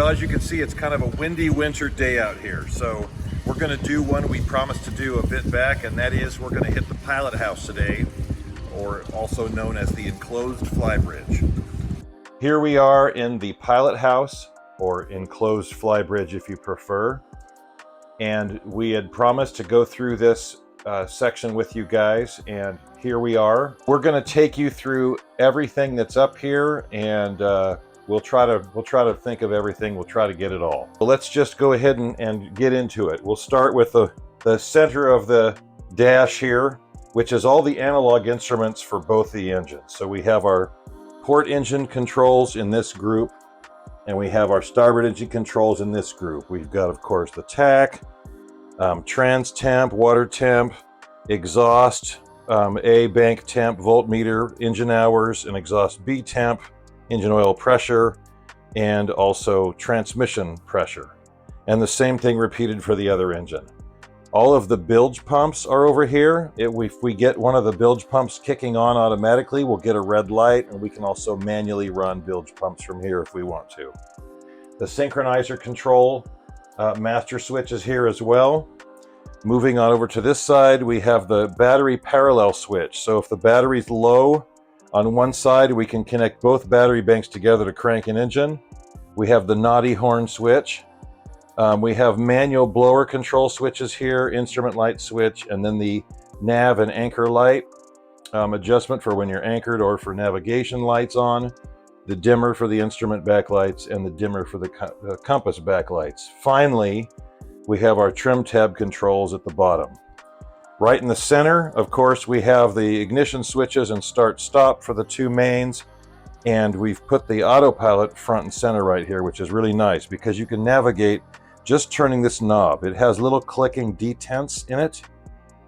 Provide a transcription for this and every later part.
Well, as you can see, it's kind of a windy winter day out here. So we're going to do one we promised to do a bit back, and that is we're going to hit the Pilothouse today, or also known as the enclosed flybridge. Here we are in the Pilothouse, or enclosed flybridge if you prefer. And we had promised to go through this section with you guys, and here we are. We're going to take you through everything that's up here, and we'll try to think of everything. We'll try to get it all. So let's just go ahead and get into it. We'll start with the center of the dash here, which is all the analog instruments for both the engines. So we have our port engine controls in this group, and we have our starboard engine controls in this group. We've got, of course, the tach, trans temp, water temp, exhaust, A bank temp, voltmeter, engine hours, and exhaust B temp, engine oil pressure, and also transmission pressure. And the same thing repeated for the other engine. All of the bilge pumps are over here. If we get one of the bilge pumps kicking on automatically, we'll get a red light, and we can also manually run bilge pumps from here if we want to. The synchronizer control master switch is here as well. Moving on over to this side, we have the battery parallel switch. So if the battery's low on one side, we can connect both battery banks together to crank an engine. We have the naughty horn switch. We have manual blower control switches here, instrument light switch, and then the nav and anchor light adjustment for when you're anchored or for navigation lights on, the dimmer for the instrument backlights, and the dimmer for the compass backlights. Finally, we have our trim tab controls at the bottom. Right in the center, of course, we have the ignition switches and start-stop for the two mains. And we've put the autopilot front and center right here, which is really nice because you can navigate just turning this knob. It has little clicking detents in it.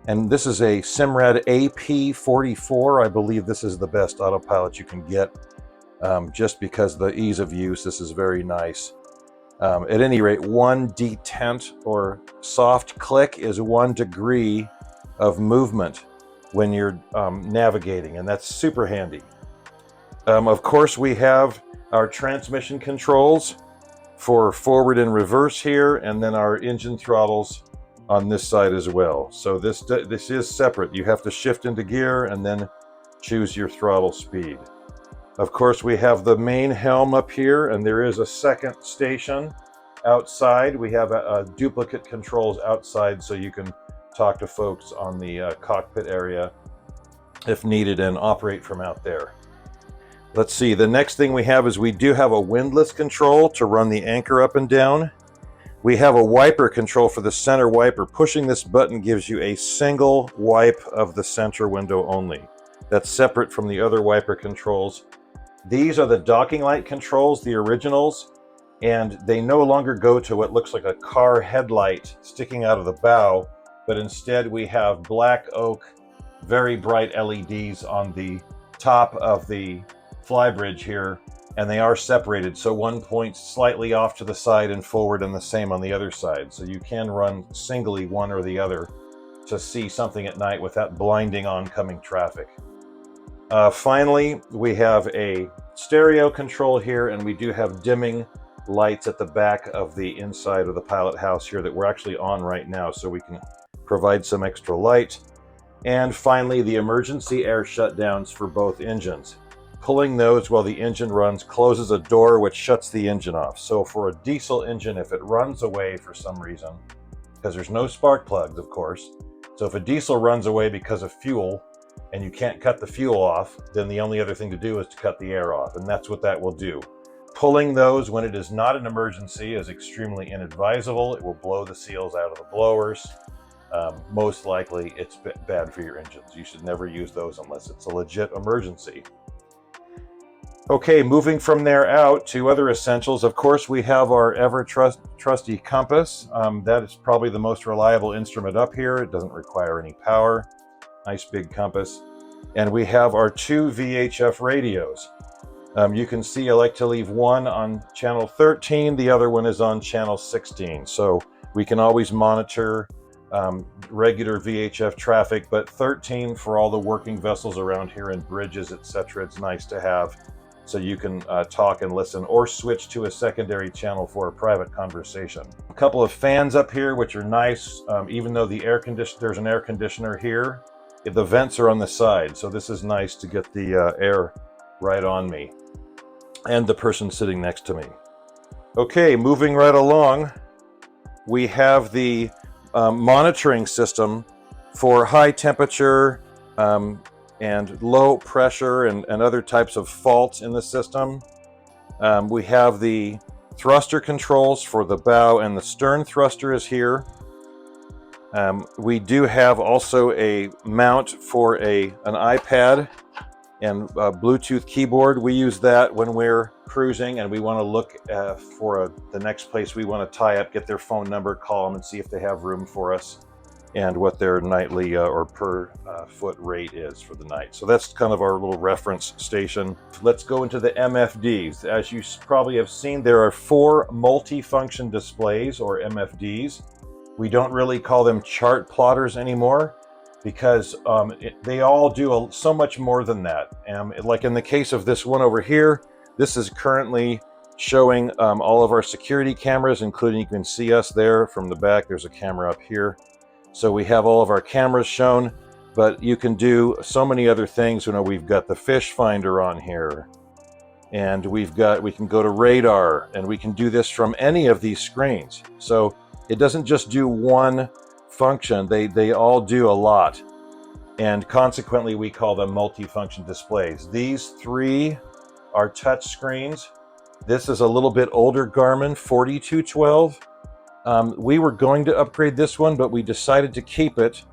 And this is a Simrad AP44. I believe this is the best autopilot you can get just because of the ease of use. This is very nice. At any rate, one detent or soft click is 1 degree of movement when you're navigating, and that's super handy. Of course, we have our transmission controls for forward and reverse here, and then our engine throttles on this side as well. So this is separate. You have to shift into gear and then choose your throttle speed. Of course, we have the main helm up here, and there is a second station outside. We have a duplicate controls outside, so you can talk to folks on the cockpit area if needed and operate from out there. Let's see, the next thing we have is we do have a windlass control to run the anchor up and down. We have a wiper control for the center wiper. Pushing this button gives you a single wipe of the center window only. That's separate from the other wiper controls. These are the docking light controls, the originals, and they no longer go to what looks like a car headlight sticking out of the bow, but instead we have black oak, very bright LEDs on the top of the flybridge here, and they are separated, so one points slightly off to the side and forward, and the same on the other side. So you can run singly one or the other to see something at night without blinding oncoming traffic. Finally, we have a stereo control here, and we do have dimming lights at the back of the inside of the Pilothouse here that we're actually on right now, so we can provide some extra light. And finally, the emergency air shutdowns for both engines. Pulling those while the engine runs closes a door which shuts the engine off. So for a diesel engine, if it runs away for some reason, because there's no spark plugs, of course, so if a diesel runs away because of fuel and you can't cut the fuel off, then the only other thing to do is to cut the air off, and that's what that will do. Pulling those when it is not an emergency is extremely inadvisable. It will blow the seals out of the blowers. Most likely it's bad for your engines. You should never use those unless it's a legit emergency. Okay, moving from there out to other essentials. Of course, we have our ever trusty compass. That is probably the most reliable instrument up here. It doesn't require any power. Nice big compass. And we have our 2 VHF radios. You can see I like to leave one on channel 13. The other one is on channel 16. So we can always monitor regular VHF traffic, but 13 for all the working vessels around here and bridges, etc. It's nice to have so you can talk and listen, or switch to a secondary channel for a private conversation. A couple of fans up here, which are nice, even though the there's an air conditioner here. The vents are on the side, so this is nice to get the air right on me and the person sitting next to me. Okay, moving right along, we have the monitoring system for high temperature and low pressure and other types of faults in the system. We have the thruster controls for the bow, and the stern thruster is here. We do have also a mount for an iPad and a Bluetooth keyboard. We use that when we're cruising and we want to look for the next place we want to tie up, get their phone number, call them and see if they have room for us, and what their nightly or per foot rate is for the night. So that's kind of our little reference station. Let's go into the MFDs. As you probably have seen, there are 4 multi-function displays, or MFDs. We don't really call them chart plotters anymore, because they all do so much more than that. Like in the case of this one over here, this is currently showing all of our security cameras, including, you can see us there from the back. There's a camera up here. So we have all of our cameras shown, but you can do so many other things. You know, we've got the fish finder on here, and we can go to radar, and we can do this from any of these screens. So it doesn't just do one function, they all do a lot. And consequently, we call them multi-function displays. These 3 are touch screens. This is a little bit older Garmin 4212. We were going to upgrade this one, but we decided to keep it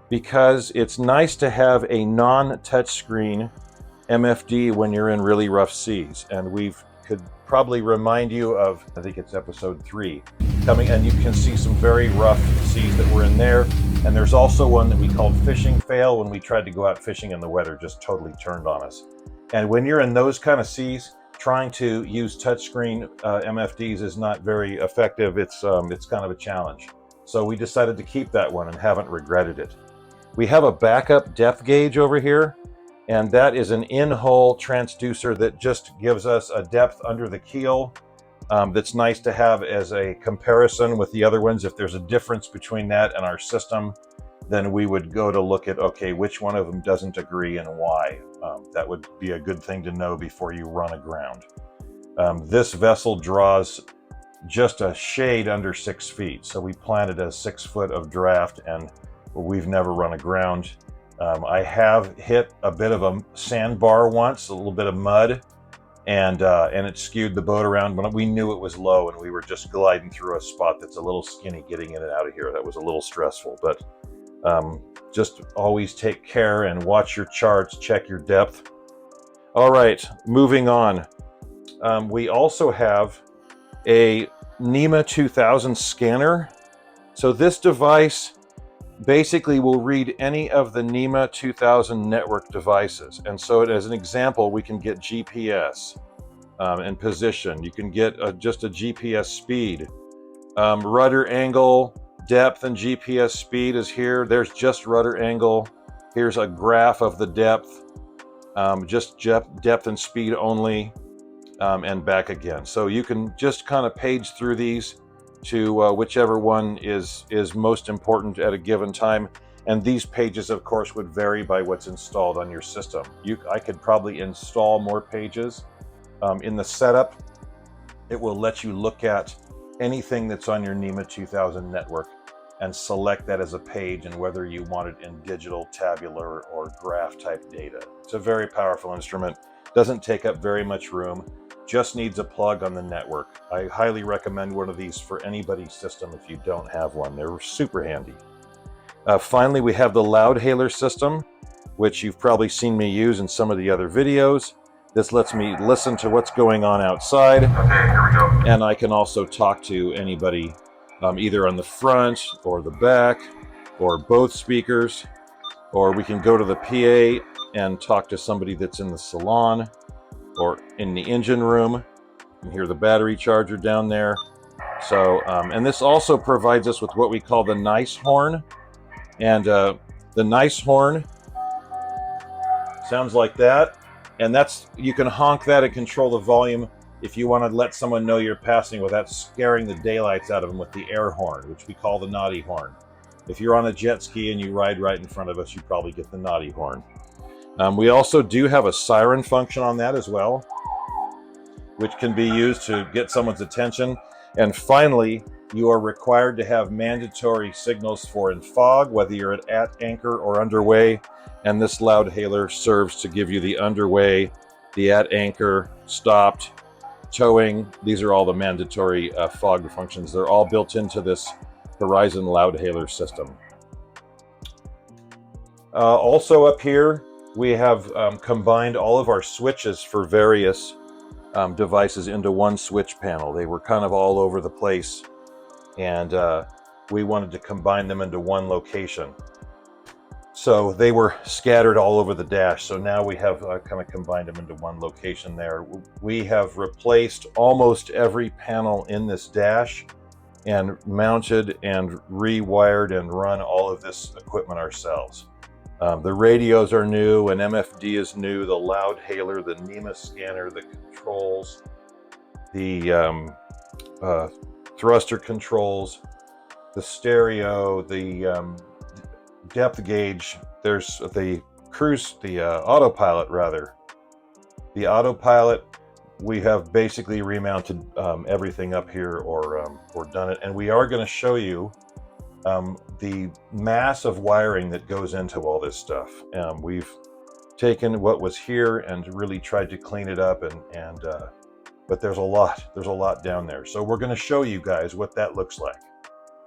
because it's nice to have a non-touch screen MFD when you're in really rough seas. And we could probably remind you of, I think it's episode 3, coming, and you can see some very rough seas that were in there. And there's also one that we called fishing fail, when we tried to go out fishing and the weather just totally turned on us. And when you're in those kind of seas, trying to use touchscreen MFDs is not very effective. It's kind of a challenge. So we decided to keep that one and haven't regretted it. We have a backup depth gauge over here, and that is an in-hull transducer that just gives us a depth under the keel. That's nice to have as a comparison with the other ones. If there's a difference between that and our system, then we would go to look at, okay, which one of them doesn't agree and why. That would be a good thing to know before you run aground. This vessel draws just a shade under 6 feet. So we planned it as 6 foot of draft, and we've never run aground. I have hit a bit of a sandbar once, a little bit of mud, and it skewed the boat around, but we knew it was low, and we were just gliding through a spot that's a little skinny getting in and out of here. That was a little stressful, but just always take care and watch your charts, check your depth. All right, moving on. We also have a NEMA 2000 scanner. So this device basically will read any of the NEMA 2000 network devices. And so as an example, we can get GPS and position. You can get just a GPS speed, rudder angle, depth, and GPS speed is here. There's just rudder angle. Here's a graph of the depth, just depth and speed only, and back again. So you can just kind of page through these to whichever one is most important at a given time. And these pages, of course, would vary by what's installed on your system. I could probably install more pages. In the setup, it will let you look at anything that's on your NEMA 2000 network and select that as a page, and whether you want it in digital, tabular, or graph type data. It's a very powerful instrument. Doesn't take up very much room. Just needs a plug on the network. I highly recommend one of these for anybody's system if you don't have one. They're super handy. Finally, we have the loud hailer system, which you've probably seen me use in some of the other videos. This lets me listen to what's going on outside. Okay, here we go. And I can also talk to anybody either on the front or the back or both speakers, or we can go to the PA and talk to somebody that's in the salon or in the engine room. You can hear the battery charger down there. So, and this also provides us with what we call the nice horn. And the nice horn sounds like that. And that's, you can honk that and control the volume if you want to let someone know you're passing without scaring the daylights out of them with the air horn, which we call the naughty horn. If you're on a jet ski and you ride right in front of us, you probably get the naughty horn. We also do have a siren function on that as well, which can be used to get someone's attention. And finally, you are required to have mandatory signals for in fog, whether you're at anchor or underway. And this loud hailer serves to give you the underway, the at anchor, stopped, towing. These are all the mandatory fog functions. They're all built into this Horizon loud hailer system. Also up here, we have combined all of our switches for various devices into one switch panel. They were kind of all over the place, and we wanted to combine them into one location. So they were scattered all over the dash. So now we have kind of combined them into one location there. We have replaced almost every panel in this dash and mounted and rewired and run all of this equipment ourselves. The radios are new, and MFD is new, the loud hailer, the NEMA scanner, the controls, the thruster controls, the stereo, the depth gauge. There's the cruise, the autopilot rather. The autopilot, we have basically remounted everything up here or done it. And we are going to show you the mass of wiring that goes into all this stuff. We've taken what was here and really tried to clean it up, but there's a lot down there. So we're going to show you guys what that looks like.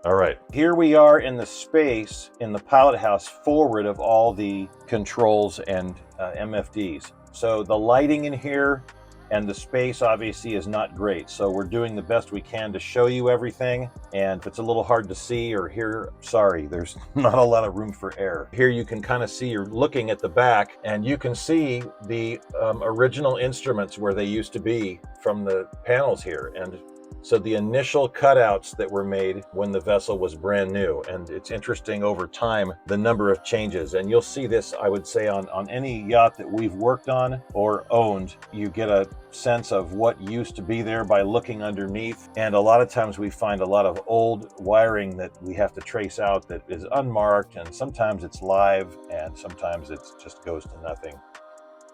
All right, here we are in the space in the Pilothouse forward of all the controls and MFDs. So the lighting in here and the space obviously is not great. So we're doing the best we can to show you everything. And if it's a little hard to see or hear, sorry, there's not a lot of room for air. Here you can kind of see, you're looking at the back, and you can see the original instruments where they used to be from the panels here. And so the initial cutouts that were made when the vessel was brand new, and it's interesting over time, the number of changes. And you'll see this, I would say, on any yacht that we've worked on or owned, you get a sense of what used to be there by looking underneath. And a lot of times we find a lot of old wiring that we have to trace out that is unmarked, and sometimes it's live, and sometimes it just goes to nothing.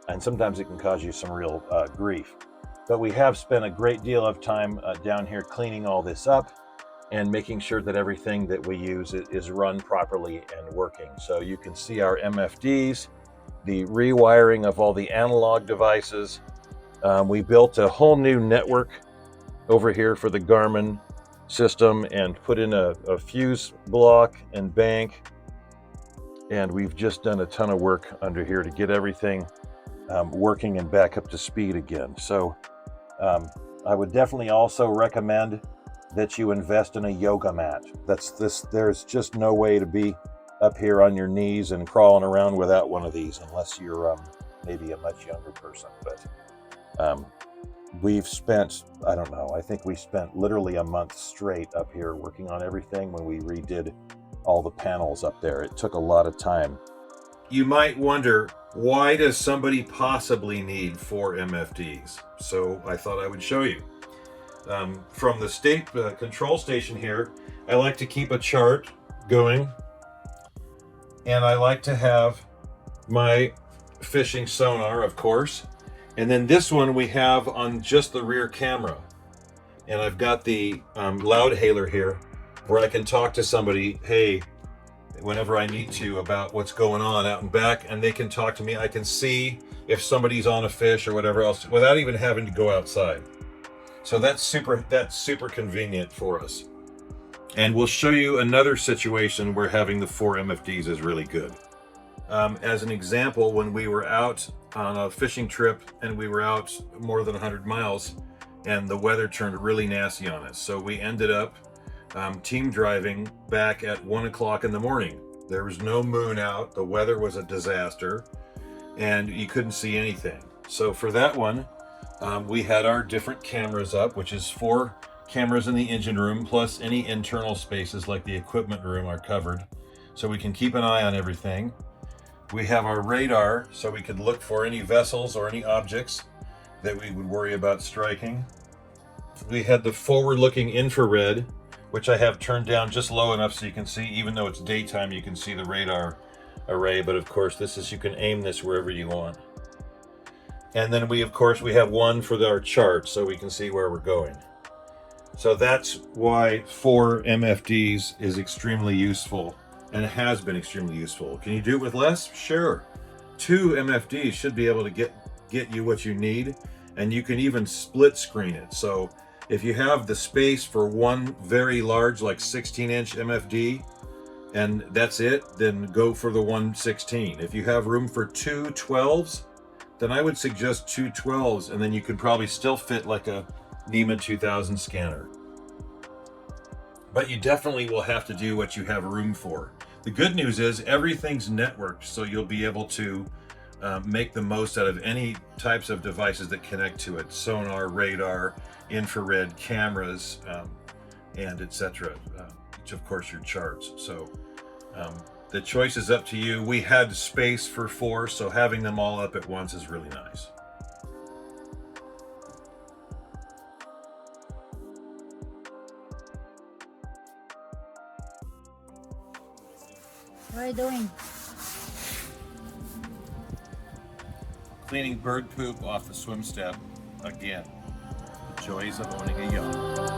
And sometimes it can cause you some real grief. But we have spent a great deal of time down here cleaning all this up and making sure that everything that we use is run properly and working. So you can see our MFDs, the rewiring of all the analog devices. We built a whole new network over here for the Garmin system and put in a fuse block and bank. And we've just done a ton of work under here to get everything working and back up to speed again. So I would definitely also recommend that you invest in a yoga mat. There's just no way to be up here on your knees and crawling around without one of these, unless you're maybe a much younger person. But we've spent, I don't know, I think we spent literally a month straight up here working on everything when we redid all the panels up there. It took a lot of time. You might wonder, why does somebody possibly need 4 MFDs? So I thought I would show you. From the state control station here, I like to keep a chart going, and I like to have my fishing sonar, of course, and then this one we have on just the rear camera. And I've got the loud hailer here where I can talk to somebody, hey, whenever I need to, about what's going on out and back, and they can talk to me. I can see if somebody's on a fish or whatever else without even having to go outside. So that's super convenient for us. And we'll show you another situation where having the 4 MFDs is really good. As an example, when we were out on a fishing trip and we were out more than 100 miles and the weather turned really nasty on us, so we ended up team driving back at 1 o'clock in the morning. There was no moon out, the weather was a disaster, and you couldn't see anything. So for that one, we had our different cameras up, which is 4 cameras in the engine room, plus any internal spaces like the equipment room are covered, so we can keep an eye on everything. We have our radar, so we could look for any vessels or any objects that we would worry about striking. We had the forward-looking infrared, which I have turned down just low enough so you can see, even though it's daytime, you can see the radar array. But of course, this is, you can aim this wherever you want. And then we have one for our chart, so we can see where we're going. So that's why 4 MFDs is extremely useful, and it has been extremely useful. Can you do it with less? Sure. 2 MFDs should be able to get you what you need, and you can even split screen it. So if you have the space for one very large, like 16-inch MFD, and that's it, then go for the 116. If you have room for 2 12s, then I would suggest 2 12s, and then you could probably still fit like a Neiman 2000 scanner. But you definitely will have to do what you have room for. The good news is everything's networked, so you'll be able to make the most out of any types of devices that connect to it: sonar, radar, infrared, cameras, and etc. Which of course your charts. So the choice is up to you. We had space for 4, so having them all up at once is really nice. What are you doing? Cleaning bird poop off the swim step again. The joys of owning a yacht.